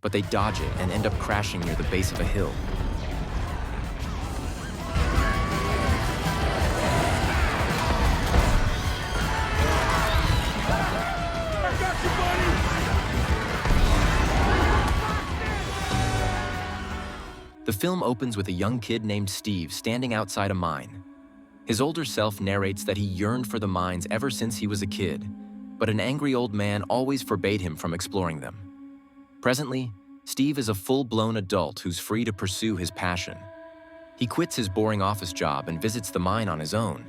but they dodge it and end up crashing near the base of a hill. The film opens with a young kid named Steve standing outside a mine. His older self narrates that he yearned for the mines ever since he was a kid, but an angry old man always forbade him from exploring them. Presently, Steve is a full-blown adult who's free to pursue his passion. He quits his boring office job and visits the mine on his own.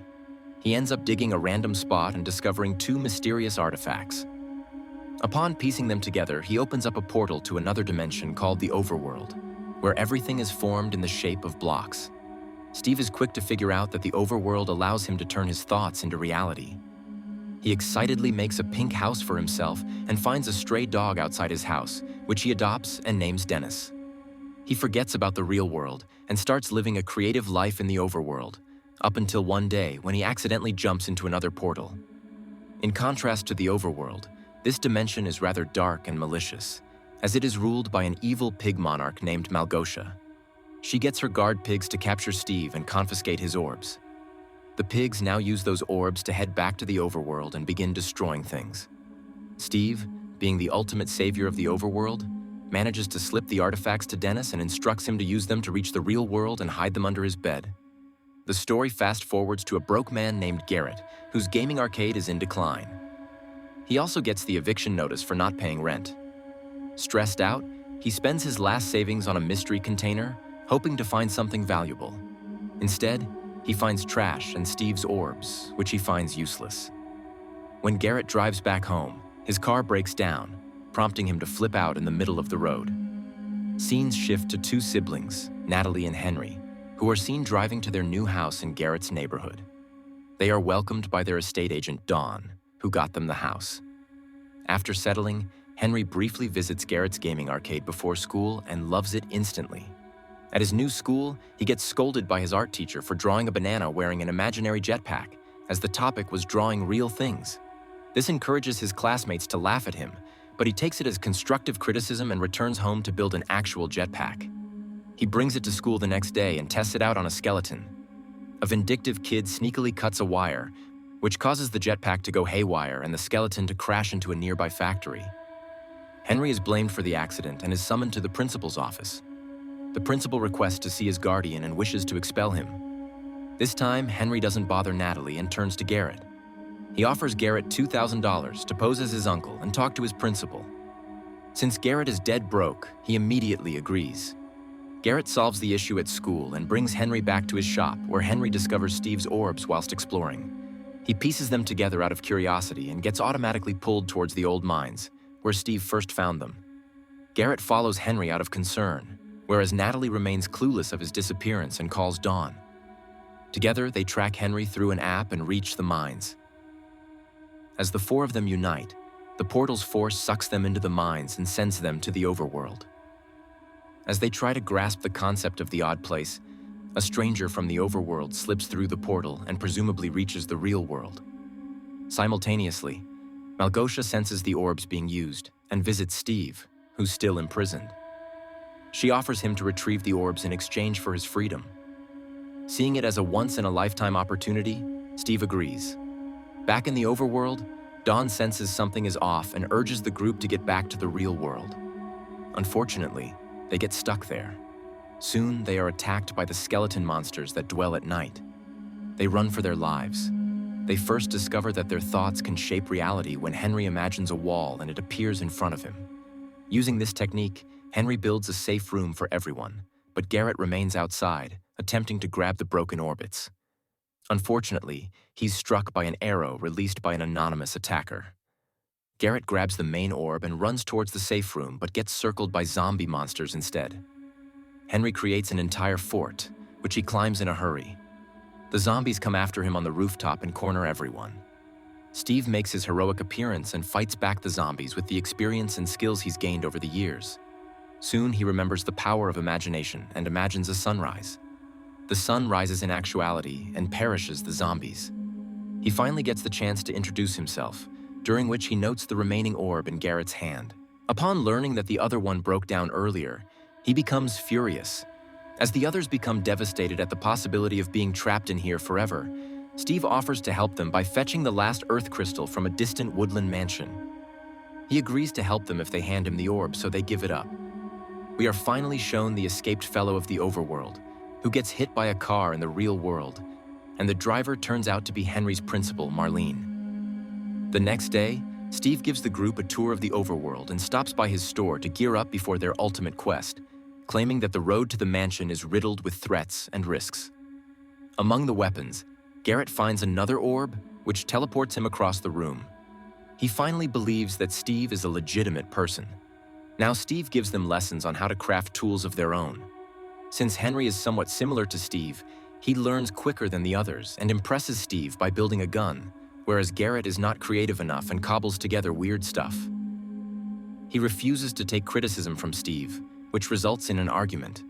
He ends up digging a random spot and discovering two mysterious artifacts. Upon piecing them together, he opens up a portal to another dimension called the Overworld, where everything is formed in the shape of blocks. Steve is quick to figure out that the Overworld allows him to turn his thoughts into reality. He excitedly makes a pink house for himself and finds a stray dog outside his house, which he adopts and names Dennis. He forgets about the real world and starts living a creative life in the Overworld, up until one day when he accidentally jumps into another portal. In contrast to the Overworld, this dimension is rather dark and malicious, as it is ruled by an evil pig monarch named Malgosha. She gets her guard pigs to capture Steve and confiscate his orbs. The pigs now use those orbs to head back to the Overworld and begin destroying things. Steve, being the ultimate savior of the Overworld, manages to slip the artifacts to Dennis and instructs him to use them to reach the real world and hide them under his bed. The story fast-forwards to a broke man named Garrett, whose gaming arcade is in decline. He also gets the eviction notice for not paying rent. Stressed out, he spends his last savings on a mystery container, hoping to find something valuable. Instead, he finds trash and Steve's orbs, which he finds useless. When Garrett drives back home, his car breaks down, prompting him to flip out in the middle of the road. Scenes shift to two siblings, Natalie and Henry, who are seen driving to their new house in Garrett's neighborhood. They are welcomed by their estate agent, Dawn, who got them the house. After settling, Henry briefly visits Garrett's gaming arcade before school and loves it instantly. At his new school, he gets scolded by his art teacher for drawing a banana wearing an imaginary jetpack, as the topic was drawing real things. This encourages his classmates to laugh at him, but he takes it as constructive criticism and returns home to build an actual jetpack. He brings it to school the next day and tests it out on a skeleton. A vindictive kid sneakily cuts a wire, which causes the jetpack to go haywire and the skeleton to crash into a nearby factory. Henry is blamed for the accident and is summoned to the principal's office. The principal requests to see his guardian and wishes to expel him. This time, Henry doesn't bother Natalie and turns to Garrett. He offers Garrett $2,000 to pose as his uncle and talk to his principal. Since Garrett is dead broke, he immediately agrees. Garrett solves the issue at school and brings Henry back to his shop, where Henry discovers Steve's orbs whilst exploring. He pieces them together out of curiosity and gets automatically pulled towards the old mines, where Steve first found them. Garrett follows Henry out of concern, whereas Natalie remains clueless of his disappearance and calls Dawn. Together, they track Henry through an app and reach the mines. As the four of them unite, the portal's force sucks them into the mines and sends them to the Overworld. As they try to grasp the concept of the odd place, a stranger from the Overworld slips through the portal and presumably reaches the real world. Simultaneously, Malgosha senses the orbs being used and visits Steve, who's still imprisoned. She offers him to retrieve the orbs in exchange for his freedom. Seeing it as a once-in-a-lifetime opportunity, Steve agrees. Back in the Overworld, Dawn senses something is off and urges the group to get back to the real world. Unfortunately, they get stuck there. Soon, they are attacked by the skeleton monsters that dwell at night. They run for their lives. They first discover that their thoughts can shape reality when Henry imagines a wall and it appears in front of him. Using this technique, Henry builds a safe room for everyone, but Garrett remains outside, attempting to grab the broken orbits. Unfortunately, he's struck by an arrow released by an anonymous attacker. Garrett grabs the main orb and runs towards the safe room, but gets circled by zombie monsters instead. Henry creates an entire fort, which he climbs in a hurry. The zombies come after him on the rooftop and corner everyone. Steve makes his heroic appearance and fights back the zombies with the experience and skills he's gained over the years. Soon he remembers the power of imagination and imagines a sunrise. The sun rises in actuality and perishes the zombies. He finally gets the chance to introduce himself, during which he notes the remaining orb in Garrett's hand. Upon learning that the other one broke down earlier, he becomes furious. As the others become devastated at the possibility of being trapped in here forever, Steve offers to help them by fetching the last Earth crystal from a distant woodland mansion. He agrees to help them if they hand him the orb, so they give it up. We are finally shown the escaped fellow of the Overworld, who gets hit by a car in the real world, and the driver turns out to be Henry's principal, Marlene. The next day, Steve gives the group a tour of the Overworld and stops by his store to gear up before their ultimate quest, claiming that the road to the mansion is riddled with threats and risks. Among the weapons, Garrett finds another orb, which teleports him across the room. He finally believes that Steve is a legitimate person. Now Steve gives them lessons on how to craft tools of their own. Since Henry is somewhat similar to Steve, he learns quicker than the others and impresses Steve by building a gun, whereas Garrett is not creative enough and cobbles together weird stuff. He refuses to take criticism from Steve, which results in an argument.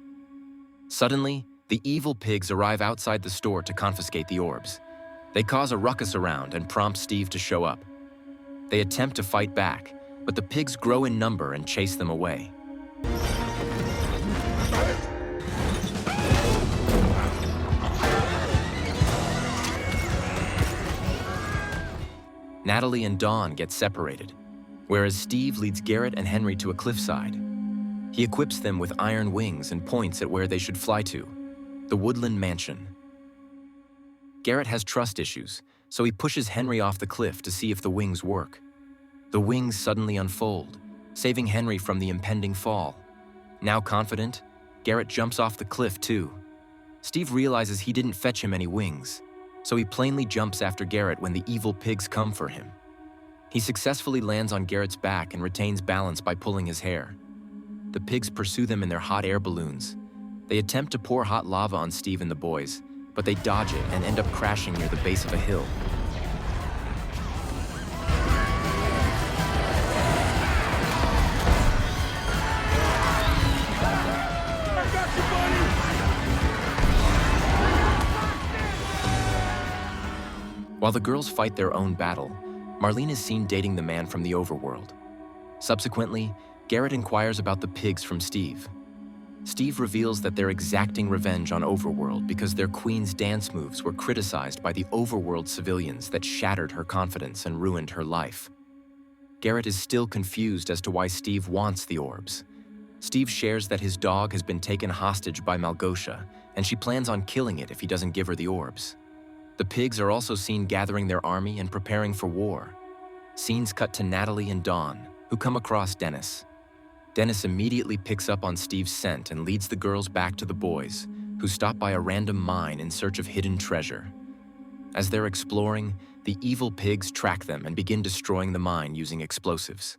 Suddenly, the evil pigs arrive outside the store to confiscate the orbs. They cause a ruckus around and prompt Steve to show up. They attempt to fight back, but the pigs grow in number and chase them away. Natalie and Dawn get separated, whereas Steve leads Garrett and Henry to a cliffside. He equips them with iron wings and points at where they should fly to, the woodland mansion. Garrett has trust issues, so he pushes Henry off the cliff to see if the wings work. The wings suddenly unfold, saving Henry from the impending fall. Now confident, Garrett jumps off the cliff too. Steve realizes he didn't fetch him any wings, so he plainly jumps after Garrett when the evil pigs come for him. He successfully lands on Garrett's back and retains balance by pulling his hair. The pigs pursue them in their hot air balloons. They attempt to pour hot lava on Steve and the boys, but they dodge it and end up crashing near the base of a hill. While the girls fight their own battle, Marlene is seen dating the man from the Overworld. Subsequently, Garrett inquires about the pigs from Steve. Steve reveals that they're exacting revenge on Overworld because their queen's dance moves were criticized by the Overworld civilians that shattered her confidence and ruined her life. Garrett is still confused as to why Steve wants the orbs. Steve shares that his dog has been taken hostage by Malgosia, and she plans on killing it if he doesn't give her the orbs. The pigs are also seen gathering their army and preparing for war. Scenes cut to Natalie and Dawn, who come across Dennis. Dennis immediately picks up on Steve's scent and leads the girls back to the boys, who stop by a random mine in search of hidden treasure. As they're exploring, the evil pigs track them and begin destroying the mine using explosives.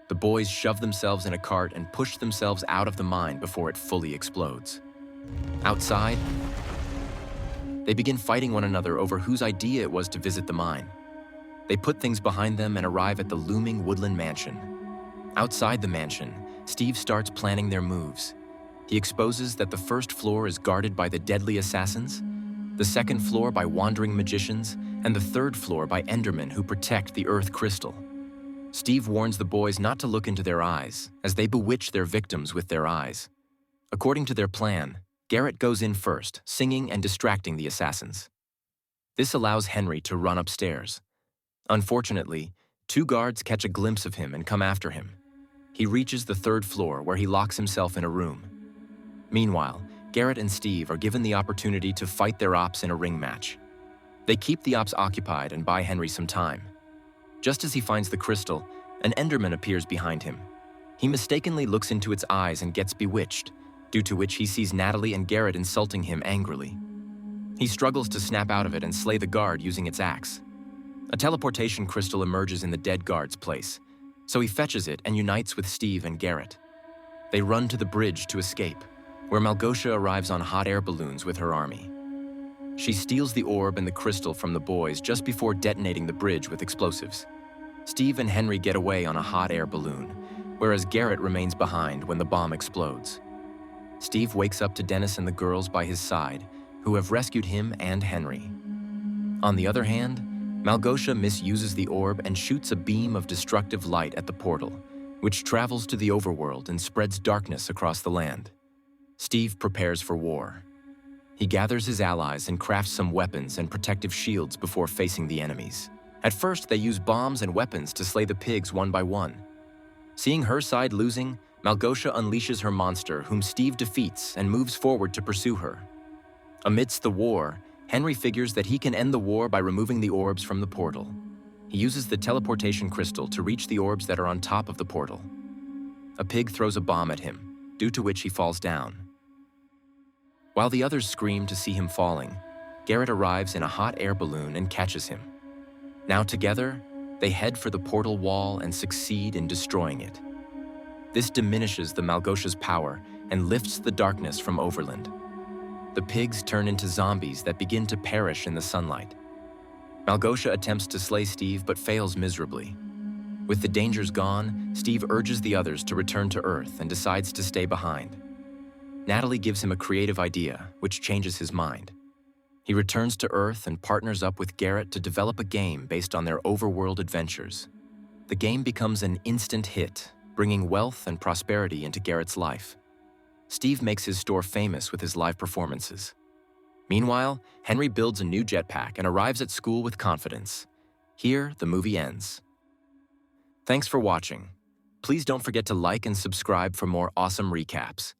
The boys shove themselves in a cart and push themselves out of the mine before it fully explodes. Outside, they begin fighting one another over whose idea it was to visit the mine. They put things behind them and arrive at the looming woodland mansion. Outside the mansion, Steve starts planning their moves. He exposes that the first floor is guarded by the deadly assassins, the second floor by wandering magicians, and the third floor by Endermen who protect the Earth crystal. Steve warns the boys not to look into their eyes, as they bewitch their victims with their eyes. According to their plan, Garrett goes in first, singing and distracting the assassins. This allows Henry to run upstairs. Unfortunately, 2 guards catch a glimpse of him and come after him. He reaches the 3rd floor where he locks himself in a room. Meanwhile, Garrett and Steve are given the opportunity to fight their ops in a ring match. They keep the ops occupied and buy Henry some time. Just as he finds the crystal, an Enderman appears behind him. He mistakenly looks into its eyes and gets bewitched, due to which he sees Natalie and Garrett insulting him angrily. He struggles to snap out of it and slay the guard using its axe. A teleportation crystal emerges in the dead guard's place, so he fetches it and unites with Steve and Garrett. They run to the bridge to escape, where Malgosia arrives on hot air balloons with her army. She steals the orb and the crystal from the boys just before detonating the bridge with explosives. Steve and Henry get away on a hot air balloon, whereas Garrett remains behind when the bomb explodes. Steve wakes up to Dennis and the girls by his side, who have rescued him and Henry. On the other hand, Malgosia misuses the orb and shoots a beam of destructive light at the portal, which travels to the Overworld and spreads darkness across the land. Steve prepares for war. He gathers his allies and crafts some weapons and protective shields before facing the enemies. At first, they use bombs and weapons to slay the pigs one by one. Seeing her side losing, Małgosia unleashes her monster, whom Steve defeats and moves forward to pursue her. Amidst the war, Henry figures that he can end the war by removing the orbs from the portal. He uses the teleportation crystal to reach the orbs that are on top of the portal. A pig throws a bomb at him, due to which he falls down. While the others scream to see him falling, Garrett arrives in a hot air balloon and catches him. Now together, they head for the portal wall and succeed in destroying it. This diminishes the Małgosia's power and lifts the darkness from Overland. The pigs turn into zombies that begin to perish in the sunlight. Małgosia attempts to slay Steve but fails miserably. With the dangers gone, Steve urges the others to return to Earth and decides to stay behind. Natalie gives him a creative idea, which changes his mind. He returns to Earth and partners up with Garrett to develop a game based on their overworld adventures. The game becomes an instant hit, bringing wealth and prosperity into Garrett's life. Steve makes his store famous with his live performances. Meanwhile, Henry builds a new jetpack and arrives at school with confidence. Here, the movie ends. Thanks for watching. Please don't forget to like and subscribe for more awesome recaps.